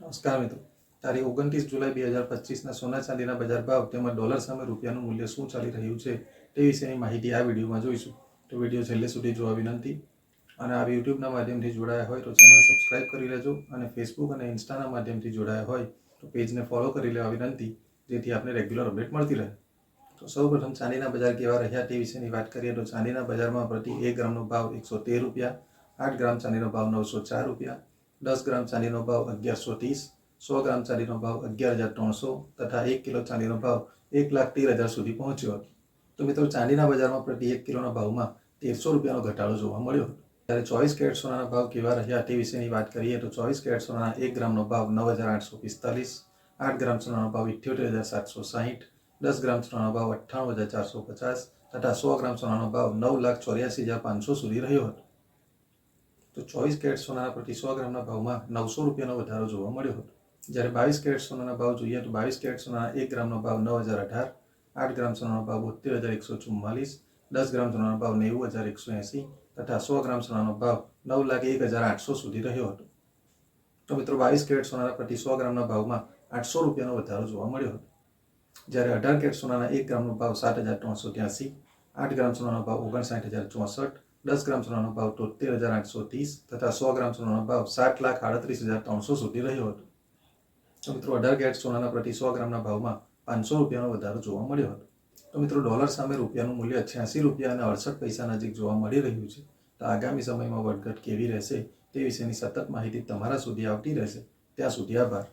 નમસ્કાર મિત્રો, તારીખ 29 જુલાઈ 2025ના સોના ચાંદીના બજાર ભાવ તેમજ ડોલર સામે રૂપિયાનું મૂલ્ય શું ચાલી રહ્યું છે તે વિશેની માહિતી આ વિડીયોમાં જોઈશું. તો વિડીયો છેલ્લે સુધી જોવા વિનંતી. અને આ યુટ્યુબના માધ્યમથી જોડાયા હોય તો ચેનલ સબસ્ક્રાઇબ કરી લેજો અને ફેસબુક અને ઇન્સ્ટાના માધ્યમથી જોડાયા હોય તો પેજને ફોલો કરી લેવા વિનંતી, જેથી આપને રેગ્યુલર અપડેટ મળતી રહે. તો સૌપ્રથમ ચાંદીના બજાર કેવા રહ્યા તે વિશેની વાત કરીએ તો ચાંદીના બજારમાં પ્રતિ 1 ગ્રામનો ભાવ 113 રૂપિયા, 8 ગ્રામ ચાંદીનો ભાવ 904 રૂપિયા, 10 ગ્રામ ચાંદીનો ભાવ 1130, 100 ગ્રામ ચાંદીનો ભાવ 11,300 તથા 1 કિલો ચાંદીનો ભાવ 1,13,000 સુધી પહોંચ્યો હતો. તો મિત્રો, ચાંદીના બજારમાં પ્રતિ 1 કિલોના ભાવમાં 1300 રૂપિયાનો ઘટાડો જોવા મળ્યો હતો. ત્યારે 24 કેરેટ સોનાના ભાવ કેવા રહ્યા તે વિશેની વાત કરીએ તો 24 કેરેટ સોનાના 1 ગ્રામનો ભાવ 9,845, 8 ગ્રામ સોનાનો ભાવ 78,760, 10 ગ્રામ સોનાનો ભાવ 98,450 તથા 100 ગ્રામ સોનાનો ભાવ 9,84,500 સુધી રહ્યો હતો. તો 24 કેરેટ સોનાના પ્રતિ 100 ગ્રામના ભાવમાં 900 રૂપિયાનો વધારો જોવા મળ્યો હતો. જ્યારે 22 કેરેટ સોનાના ભાવ જોઈએ તો 22 કેરેટ સોનાના 1 ગ્રામનો ભાવ 9,018, 8 ગ્રામ સોનાનો ભાવ 72,144, 10 ગ્રામ સોનાનો ભાવ 90,180 તથા 100 ગ્રામ સોનાનો ભાવ 9,01,800 સુધી રહ્યો હતો. તો મિત્રો, 22 કેરેટ સોનાના પ્રતિ 100 ગ્રામના ભાવમાં 800 રૂપિયાનો વધારો જોવા મળ્યો હતો. જ્યારે 18 કેરેટ સોનાના 1 ગ્રામનો ભાવ 7,383, 8 ગ્રામ સોનાનો ભાવ 59,064, 10 ગ્રામ સોનાનો ભાવ 73,830 તથા 100 ગ્રામ સોનાનો ભાવ 7,38,300 સુધી રહ્યો હતો. તો મિત્રો, 18 કેરેટ સોનાના પ્રતિ 100 ગ્રામના ભાવમાં 500 રૂપિયાનો વધારો જોવા મળ્યો હતો. તો મિત્રો, ડોલર સામે રૂપિયાનું મૂલ્ય 86 રૂપિયા અને 68 પૈસા નજીક જોવા મળી રહ્યું છે. તો આગામી સમયમાં વધઘટ કેવી રહેશે તે વિશેની સતત માહિતી તમારા સુધી આવતી રહેશે. ત્યાં સુધી આભાર.